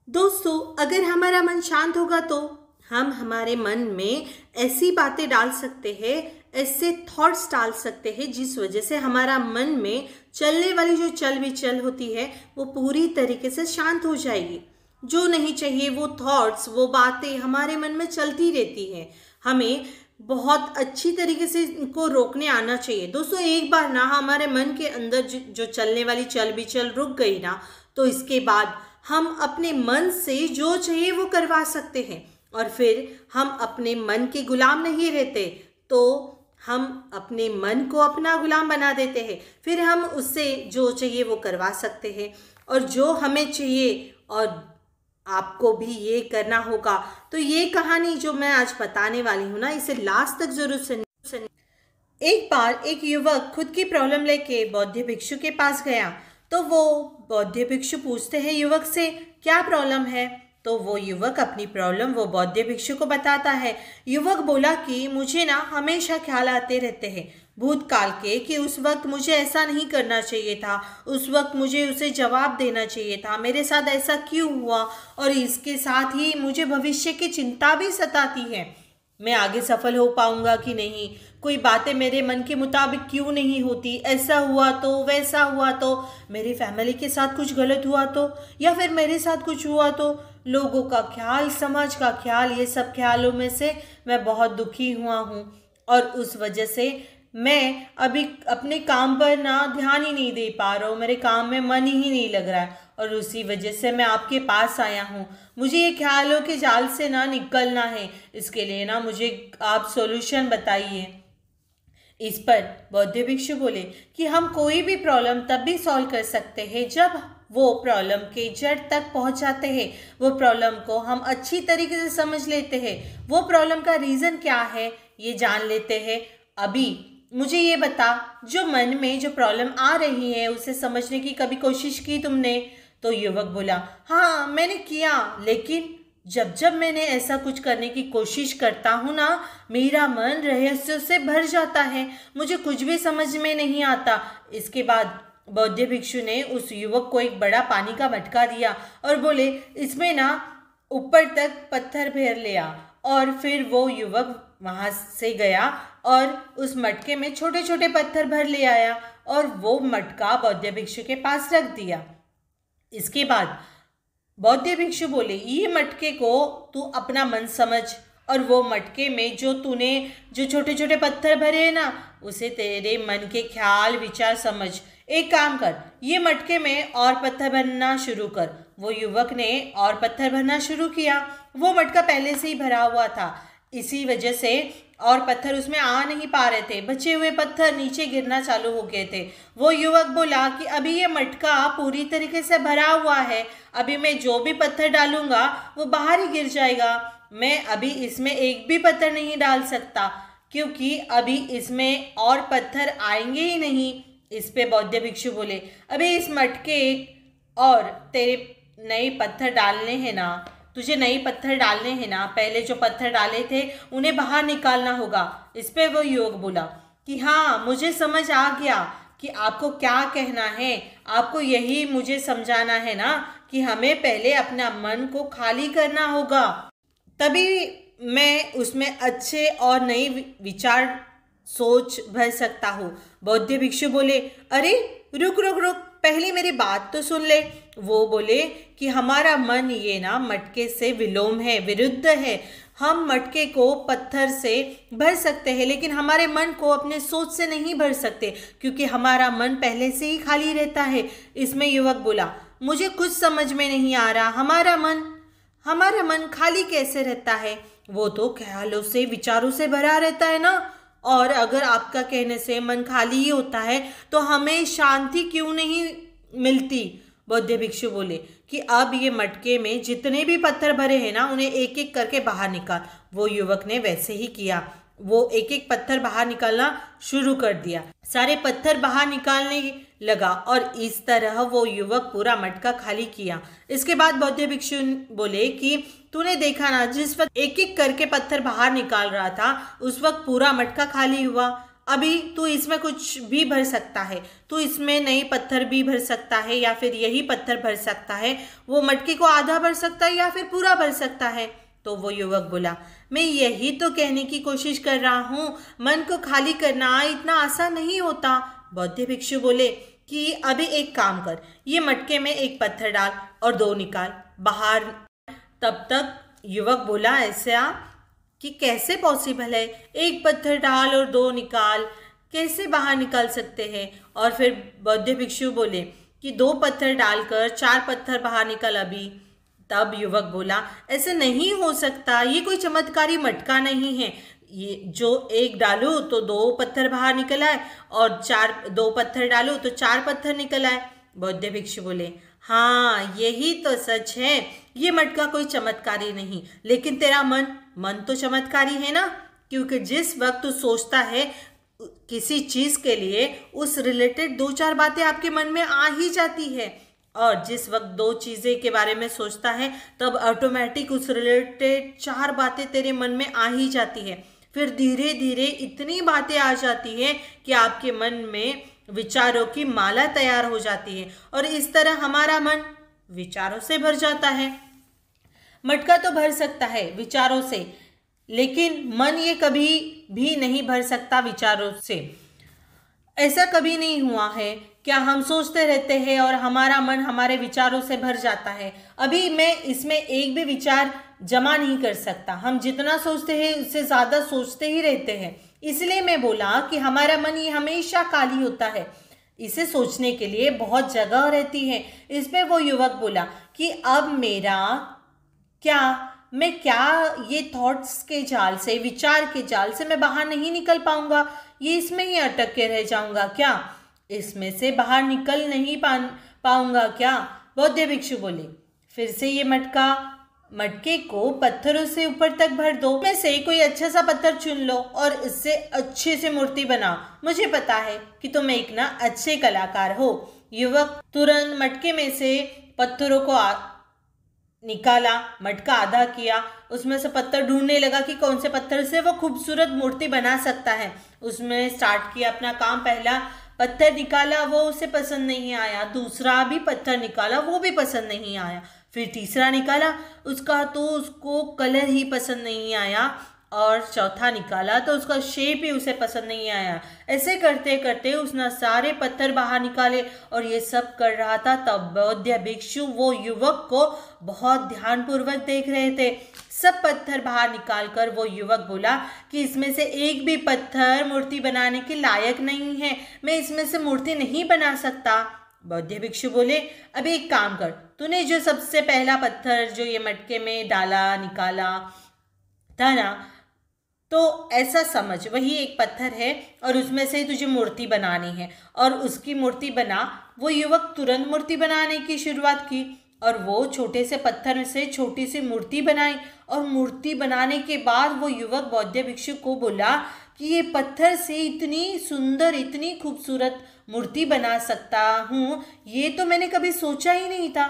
दोस्तों, अगर हमारा मन शांत होगा तो हम हमारे मन में ऐसी बातें डाल सकते हैं, ऐसे थॉट्स डाल सकते हैं जिस वजह से हमारा मन में चलने वाली जो चल विचल होती है वो पूरी तरीके से शांत हो जाएगी। जो नहीं चाहिए वो थॉट्स, वो बातें हमारे मन में चलती रहती हैं। हमें बहुत अच्छी तरीके से इनको रोकने आना चाहिए। दोस्तों, एक बार ना हमारे मन के अंदर जो चलने वाली चल विचल रुक गई ना, तो इसके बाद हम अपने मन से जो चाहिए वो करवा सकते हैं और फिर हम अपने मन के गुलाम नहीं रहते, तो हम अपने मन को अपना गुलाम बना देते हैं। फिर हम उससे जो चाहिए वो करवा सकते हैं और जो हमें चाहिए, और आपको भी ये करना होगा। तो ये कहानी जो मैं आज बताने वाली हूँ ना, इसे लास्ट तक जरूर सुनिए। एक बार एक युवक खुद की प्रॉब्लम लेके बौद्ध भिक्षु के पास गया। तो वो बौद्ध भिक्षु पूछते हैं युवक से, क्या प्रॉब्लम है? तो वो युवक अपनी प्रॉब्लम वो बौद्ध भिक्षु को बताता है। युवक बोला कि मुझे ना हमेशा ख्याल आते रहते हैं भूतकाल के, कि उस वक्त मुझे ऐसा नहीं करना चाहिए था, उस वक्त मुझे उसे जवाब देना चाहिए था, मेरे साथ ऐसा क्यों हुआ, और इसके साथ ही मुझे भविष्य की चिंता भी सताती है। मैं आगे सफल हो पाऊंगा कि नहीं, कोई बातें मेरे मन के मुताबिक क्यों नहीं होती, ऐसा हुआ तो, वैसा हुआ तो, मेरी फैमिली के साथ कुछ गलत हुआ तो, या फिर मेरे साथ कुछ हुआ तो, लोगों का ख्याल, समाज का ख्याल, ये सब ख्यालों में से मैं बहुत दुखी हुआ हूँ और उस वजह से मैं अभी अपने काम पर ना ध्यान ही नहीं दे पा रहा हूँ, मेरे काम में मन ही नहीं लग रहा है और उसी वजह से मैं आपके पास आया हूँ। मुझे ये ख्यालों के जाल से ना निकलना है, इसके लिए ना मुझे आप सॉल्यूशन बताइए। इस पर बौद्ध भिक्षु बोले कि हम कोई भी प्रॉब्लम तब भी सॉल्व कर सकते हैं जब वो प्रॉब्लम के जड़ तक पहुंच जाते हैं, वो प्रॉब्लम को हम अच्छी तरीके से समझ लेते हैं, वो प्रॉब्लम का रीज़न क्या है ये जान लेते हैं। अभी मुझे ये बता, जो मन में जो प्रॉब्लम आ रही है उसे समझने की कभी कोशिश की तुमने? तो युवक बोला, हाँ मैंने किया, लेकिन जब जब मैंने ऐसा कुछ करने की कोशिश करता हूँ ना, मेरा मन रहस्यों से भर जाता है, मुझे कुछ भी समझ में नहीं आता। इसके बाद बौद्ध भिक्षु ने उस युवक को एक बड़ा पानी का मटका दिया और बोले, इसमें ना ऊपर तक पत्थर भर ले आ। और फिर वो युवक वहाँ से गया और उस मटके में छोटे छोटे पत्थर भर ले आया और वो मटका बौद्ध भिक्षु के पास रख दिया। इसके बाद बौद्ध भिक्षु बोले, ये मटके को तू अपना मन समझ और वो मटके में जो तूने जो छोटे छोटे पत्थर भरे हैं ना, उसे तेरे मन के ख्याल विचार समझ। एक काम कर, ये मटके में और पत्थर भरना शुरू कर। वो युवक ने और पत्थर भरना शुरू किया। वो मटका पहले से ही भरा हुआ था, इसी वजह से और पत्थर उसमें आ नहीं पा रहे थे, बचे हुए पत्थर नीचे गिरना चालू हो गए थे। वो युवक बोला कि अभी ये मटका पूरी तरीके से भरा हुआ है, अभी मैं जो भी पत्थर डालूंगा वो बाहर ही गिर जाएगा, मैं अभी इसमें एक भी पत्थर नहीं डाल सकता क्योंकि अभी इसमें और पत्थर आएंगे ही नहीं। इस पे बौद्ध भिक्षु बोले, अभी इस मटके और तेरे नए पत्थर डालने हैं ना, तुझे नए पत्थर डालने हैं ना, पहले जो पत्थर डाले थे उन्हें बाहर निकालना होगा। इस पे वो युवक बोला कि हाँ मुझे समझ आ गया कि आपको क्या कहना है, आपको यही मुझे समझाना है ना कि हमें पहले अपना मन को खाली करना होगा, तभी मैं उसमें अच्छे और नए विचार सोच भर सकता हूँ। बौद्ध भिक्षु बोले, अरे रुक रुक रुक, पहले मेरी बात तो सुन ले। वो बोले कि हमारा मन ये ना मटके से विलोम है, विरुद्ध है। हम मटके को पत्थर से भर सकते हैं लेकिन हमारे मन को अपने सोच से नहीं भर सकते क्योंकि हमारा मन पहले से ही खाली रहता है। इसमें युवक बोला, मुझे कुछ समझ में नहीं आ रहा, हमारा मन खाली कैसे रहता है? वो तो ख्यालों से, विचारों से भरा रहता है ना। और अगर आपका कहने से मन खाली ही होता है तो हमें शांति क्यों नहीं मिलती? बौद्ध भिक्षु बोले कि अब ये मटके में जितने भी पत्थर भरे हैं ना, उन्हें एक एक करके बाहर निकाल। वो युवक ने वैसे ही किया, वो एक एक पत्थर बाहर निकालना शुरू कर दिया, सारे पत्थर बाहर निकालने लगा और इस तरह वो युवक पूरा मटका खाली किया। इसके बाद बौद्ध भिक्षु बोले कि तूने देखा ना, जिस वक्त एक एक करके पत्थर बाहर निकाल रहा था उस वक्त पूरा मटका खाली हुआ, अभी तू इसमें कुछ भी भर सकता है, तू इसमें नए पत्थर भी भर सकता है या फिर यही पत्थर भर सकता है, वो मटके को आधा भर सकता है या फिर पूरा भर सकता है। तो वो युवक बोला, मैं यही तो कहने की कोशिश कर रहा हूँ, मन को खाली करना इतना आसान नहीं होता। बौद्ध भिक्षु बोले कि अभी एक काम कर, ये मटके में एक पत्थर डाल और 2 निकाल बाहर। तब तक युवक बोला, ऐसा कि कैसे पॉसिबल है, एक पत्थर डाल और 2 निकाल, कैसे बाहर निकाल सकते हैं। और फिर बौद्ध भिक्षु बोले कि 2 पत्थर डालकर 4 पत्थर बाहर निकल अभी। तब युवक बोला, ऐसे नहीं हो सकता, ये कोई चमत्कारी मटका नहीं है, ये जो एक डालूं तो 2 पत्थर बाहर निकल आए और 2 पत्थर डालूं तो 4 पत्थर निकल आए। बौद्ध भिक्षु बोले, हाँ यही तो सच है, ये मटका कोई चमत्कारी नहीं, लेकिन तेरा मन तो चमत्कारी है ना, क्योंकि जिस वक्त तू सोचता है किसी चीज के लिए, उस रिलेटेड 2-4 बातें आपके मन में आ ही जाती है, और जिस वक्त 2 चीजें के बारे में सोचता है तब ऑटोमेटिक उस रिलेटेड 4 बातें तेरे मन में आ ही जाती है। फिर धीरे धीरे इतनी बातें आ जाती है कि आपके मन में विचारों की माला तैयार हो जाती है, और इस तरह हमारा मन विचारों से भर जाता है। मटका तो भर सकता है विचारों से, लेकिन मन ये कभी भी नहीं भर सकता विचारों से। ऐसा कभी नहीं हुआ है क्या? हम सोचते रहते हैं और हमारा मन हमारे विचारों से भर जाता है। अभी मैं इसमें एक भी विचार जमा नहीं कर सकता, हम जितना सोचते हैं उससे ज़्यादा सोचते ही रहते हैं। इसलिए मैं बोला कि हमारा मन ये हमेशा खाली होता है, इसे सोचने के लिए बहुत जगह रहती है। इस पे वो युवक बोला कि अब मैं ये थॉट्स के जाल से, विचार के जाल से मैं बाहर नहीं निकल पाऊंगा, ये इसमें ही अटक के रह जाऊंगा क्या? इसमें से बाहर निकल नहीं पाऊंगा क्या? बौद्ध भिक्षु बोले, फिर से ये मटके को पत्थरों से ऊपर तक भर दो, में से कोई अच्छा सा पत्थर चुन लो और इससे अच्छे से मूर्ति बनाओ। मुझे पता है कि तुम एक अच्छे कलाकार हो। युवक तुरंत मटके में से पत्थरों को निकाला, मटका आधा किया, उसमें से पत्थर ढूंढने लगा कि कौन से पत्थर से वो खूबसूरत मूर्ति बना सकता है। उसमें स्टार्ट किया अपना काम। पहला पत्थर निकाला, वो उसे पसंद नहीं आया। दूसरा भी पत्थर निकाला, वो भी पसंद नहीं आया। फिर तीसरा निकाला, उसको कलर ही पसंद नहीं आया। और चौथा निकाला तो उसका शेप ही उसे पसंद नहीं आया। ऐसे करते करते उसने सारे पत्थर बाहर निकाले और ये सब कर रहा था। तब बौद्ध भिक्षु वो युवक को बहुत ध्यानपूर्वक देख रहे थे। सब पत्थर बाहर निकालकर वो युवक बोला कि इसमें से एक भी पत्थर मूर्ति बनाने के लायक नहीं है, मैं इसमें से मूर्ति नहीं बना सकता। बौद्ध भिक्षु बोले, अब एक काम कर, तूने जो सबसे पहला पत्थर जो ये मटके में डाला, निकाला था ना, तो ऐसा समझ वही एक पत्थर है और उसमें से तुझे मूर्ति बनानी है, और उसकी मूर्ति बना। वो युवक तुरंत मूर्ति बनाने की शुरुआत की और वो छोटे से पत्थर से छोटी सी मूर्ति बनाई। और मूर्ति बनाने के बाद वो युवक बौद्ध भिक्षु को बोला कि ये पत्थर से इतनी सुंदर, इतनी खूबसूरत मूर्ति बना सकता हूँ, ये तो मैंने कभी सोचा ही नहीं था।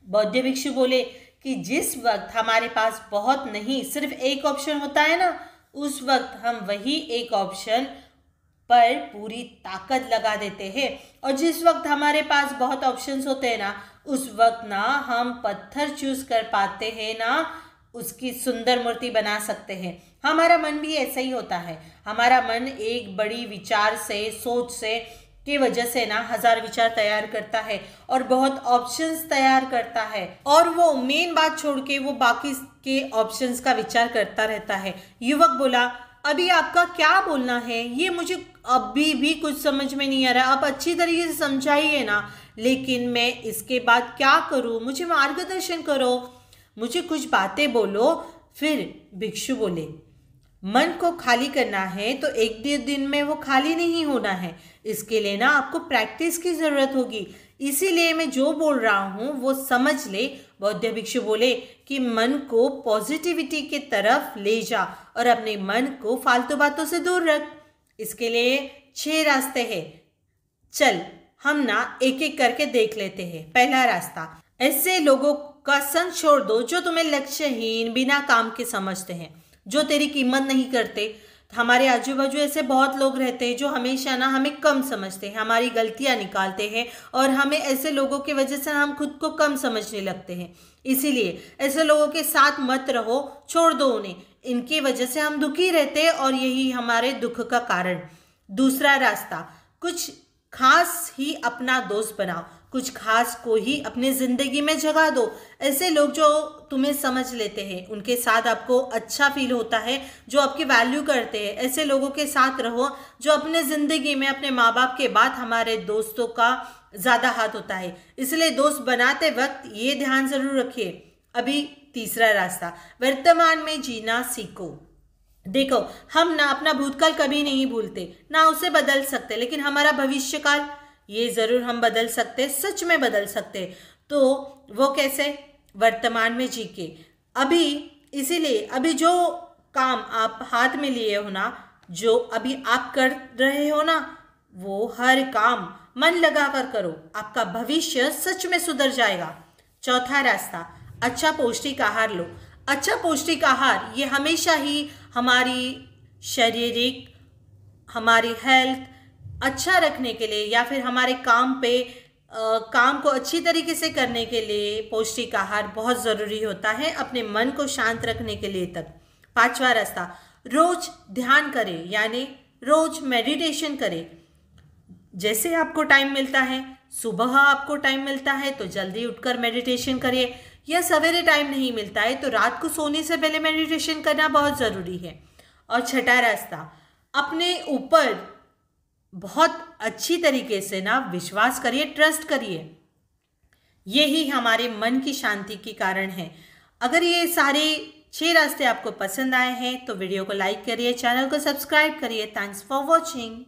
बौद्ध भिक्षु बोले कि जिस वक्त हमारे पास बहुत नहीं, सिर्फ एक ऑप्शन होता है ना, उस वक्त हम वही एक ऑप्शन पर पूरी ताकत लगा देते हैं। और जिस वक्त हमारे पास बहुत ऑप्शंस होते हैं ना, उस वक्त ना हम पत्थर चूज कर पाते हैं, ना उसकी सुंदर मूर्ति बना सकते हैं। हमारा मन भी ऐसा ही होता है। हमारा मन एक बड़ी विचार से, सोच से की वजह से ना 1000 विचार तैयार करता है और बहुत ऑप्शंस तैयार करता है, और वो मेन बात छोड़ के वो बाकी के ऑप्शंस का विचार करता रहता है। युवक बोला, अभी आपका क्या बोलना है, ये मुझे अभी भी कुछ समझ में नहीं आ रहा। आप अच्छी तरीके से समझाइए ना, लेकिन मैं इसके बाद क्या करूँ, मुझे मार्गदर्शन करो, मुझे कुछ बातें बोलो। फिर भिक्षु बोले, मन को खाली करना है तो एक दिन में वो खाली नहीं होना है, इसके लिए ना आपको प्रैक्टिस की ज़रूरत होगी। इसीलिए मैं जो बोल रहा हूँ वो समझ ले। बौद्ध भिक्षु बोले कि मन को पॉजिटिविटी के तरफ ले जा और अपने मन को फालतू बातों से दूर रख। इसके लिए 6 रास्ते हैं, चल हम ना एक एक करके देख लेते हैं। पहला रास्ता, ऐसे लोगों का संग छोड़ दो जो तुम्हें लक्ष्यहीन, बिना काम के समझते हैं, जो तेरी कीमत नहीं करते, हमारे आजू बाजू ऐसे बहुत लोग रहते हैं जो हमेशा ना हमें कम समझते हैं, हमारी गलतियां निकालते हैं, और हमें ऐसे लोगों की वजह से हम खुद को कम समझने लगते हैं। इसीलिए ऐसे लोगों के साथ मत रहो, छोड़ दो उन्हें। इनकी वजह से हम दुखी रहते हैं और यही हमारे दुख का कारण। दूसरा रास्ता, कुछ खास ही अपना दोस्त बनाओ, कुछ खास को ही अपनी जिंदगी में जगह दो। ऐसे लोग जो तुम्हें समझ लेते हैं, उनके साथ आपको अच्छा फील होता है, जो आपकी वैल्यू करते हैं, ऐसे लोगों के साथ रहो जो अपने जिंदगी में अपने माँ बाप के बाद हमारे दोस्तों का ज्यादा हाथ होता है। इसलिए दोस्त बनाते वक्त ये ध्यान जरूर रखिए। अभी तीसरा रास्ता, वर्तमान में जीना सीखो। देखो, हम ना अपना भूतकाल कभी नहीं भूलते, ना उसे बदल सकते, लेकिन हमारा भविष्यकाल ये जरूर हम बदल सकते, सच में बदल सकते। तो वो कैसे? वर्तमान में जी के। अभी इसीलिए अभी जो काम आप हाथ में लिए हो ना, जो अभी आप कर रहे हो ना, वो हर काम मन लगा कर करो, आपका भविष्य सच में सुधर जाएगा। चौथा रास्ता, अच्छा पौष्टिक आहार लो। अच्छा पौष्टिक आहार ये हमेशा ही हमारी शारीरिक, हमारी हेल्थ अच्छा रखने के लिए, या फिर हमारे काम को अच्छी तरीके से करने के लिए पौष्टिक आहार बहुत ज़रूरी होता है, अपने मन को शांत रखने के लिए तक। पांचवा रास्ता, रोज ध्यान करें, यानी रोज मेडिटेशन करें। जैसे आपको टाइम मिलता है, सुबह आपको टाइम मिलता है तो जल्दी उठकर मेडिटेशन करिए, या सवेरे टाइम नहीं मिलता है तो रात को सोने से पहले मेडिटेशन करना बहुत ज़रूरी है। और छठा रास्ता, अपने ऊपर बहुत अच्छी तरीके से ना विश्वास करिए, ट्रस्ट करिए। यही हमारे मन की शांति के कारण है। अगर ये सारे 6 रास्ते आपको पसंद आए हैं तो वीडियो को लाइक करिए, चैनल को सब्सक्राइब करिए। Thanks for watching.